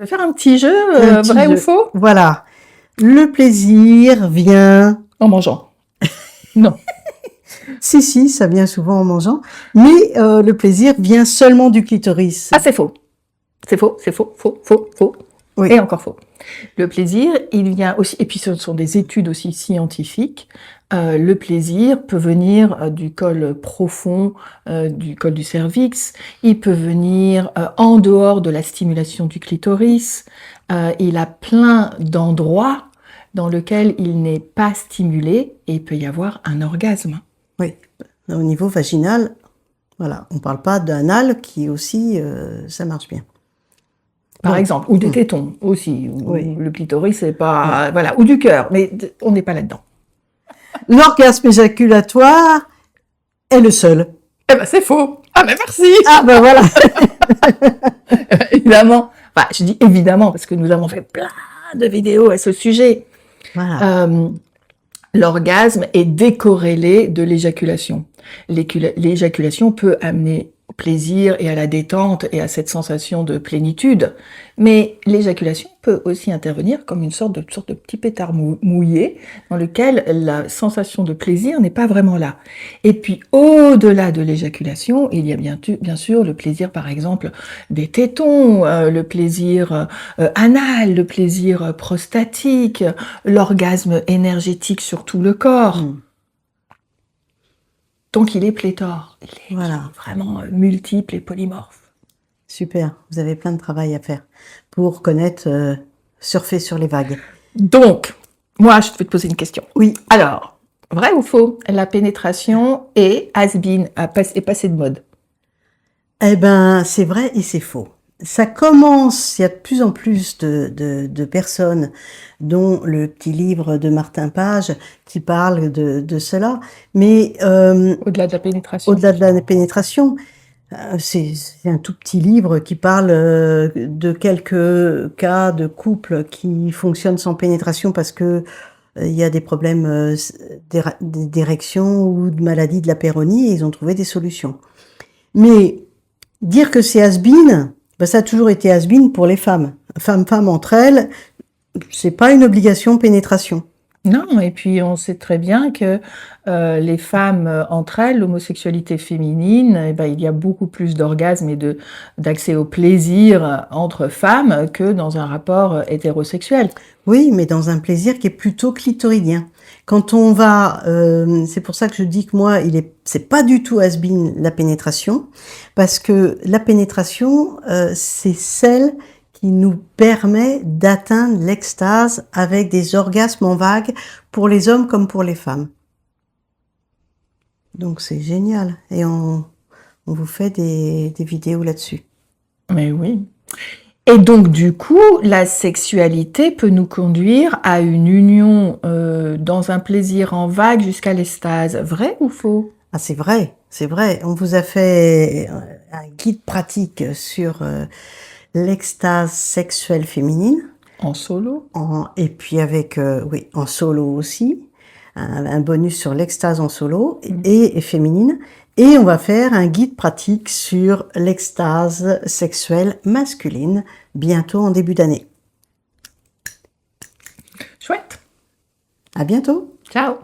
On va faire un petit jeu, Un petit vrai ou jeu. faux? Voilà. Le plaisir vient... En mangeant. Non. Si, ça vient souvent en mangeant. Mais le plaisir vient seulement du clitoris. Ah, c'est faux. C'est faux, c'est faux, faux, faux, faux. Oui. Et encore faux. Le plaisir, il vient aussi, et puis ce sont des études aussi scientifiques, le plaisir peut venir du col profond, du col du cervix, il peut venir en dehors de la stimulation du clitoris, il a plein d'endroits dans lesquels il n'est pas stimulé et il peut y avoir un orgasme. Oui. Au niveau vaginal, voilà. On ne parle pas d'anal qui aussi, ça marche bien. Par Bon. exemple, ou des tétons aussi, où Oui. le clitoris, c'est pas... Voilà, ou du cœur, mais on n'est pas là-dedans. L'orgasme éjaculatoire est le seul. Eh ben, c'est faux. Ah, mais merci. Ah ben voilà. Évidemment. Enfin, je dis évidemment parce que nous avons fait plein de vidéos à ce sujet. Voilà. L'orgasme est décorrélé de l'éjaculation. L'éjaculation peut amener au plaisir et à la détente et à cette sensation de plénitude, mais l'éjaculation peut aussi intervenir comme une sorte de petit pétard mouillé dans lequel la sensation de plaisir n'est pas vraiment là. Et puis au-delà de l'éjaculation, il y a bien sûr le plaisir par exemple des tétons, le plaisir anal, le plaisir prostatique, l'orgasme énergétique sur tout le corps. Donc il est pléthore, il est vraiment multiple et polymorphe. Super, vous avez plein de travail à faire pour connaître, surfer sur les vagues. Donc, moi je vais te poser une question. Oui. Alors, vrai ou faux, la pénétration est has-been, est passée de mode? Eh ben, c'est vrai et c'est faux. Ça commence, il y a de plus en plus de personnes, dont le petit livre de Martin Page, qui parle de cela, mais Au-delà de la pénétration. au-delà de la pénétration, c'est un tout petit livre qui parle de quelques cas de couples qui fonctionnent sans pénétration parce que il y a des problèmes d'érection ou de maladie de la péronie et ils ont trouvé des solutions. Mais dire que c'est has-been, ben ça a toujours été has-been pour les femmes. Femmes entre elles, c'est pas une obligation pénétration. Non, et puis on sait très bien que les femmes entre elles, l'homosexualité féminine, eh ben, il y a beaucoup plus d'orgasmes et d'accès au plaisir entre femmes que dans un rapport hétérosexuel. Oui, mais dans un plaisir qui est plutôt clitoridien. Quand on va, c'est pour ça que je dis que moi, c'est pas du tout has-been la pénétration, parce que la pénétration, c'est celle qui nous permet d'atteindre l'extase avec des orgasmes en vague pour les hommes comme pour les femmes. Donc c'est génial. Et on vous fait des vidéos là-dessus. Mais oui. Et donc du coup, la sexualité peut nous conduire à une union dans un plaisir en vague jusqu'à l'extase. Vrai ou faux? Ah, c'est vrai, c'est vrai. On vous a fait un guide pratique sur l'extase sexuelle féminine. En solo? Et puis avec, oui, en solo aussi. Un bonus sur l'extase en solo et féminine. Et on va faire un guide pratique sur l'extase sexuelle masculine, bientôt en début d'année. Chouette. À bientôt. Ciao.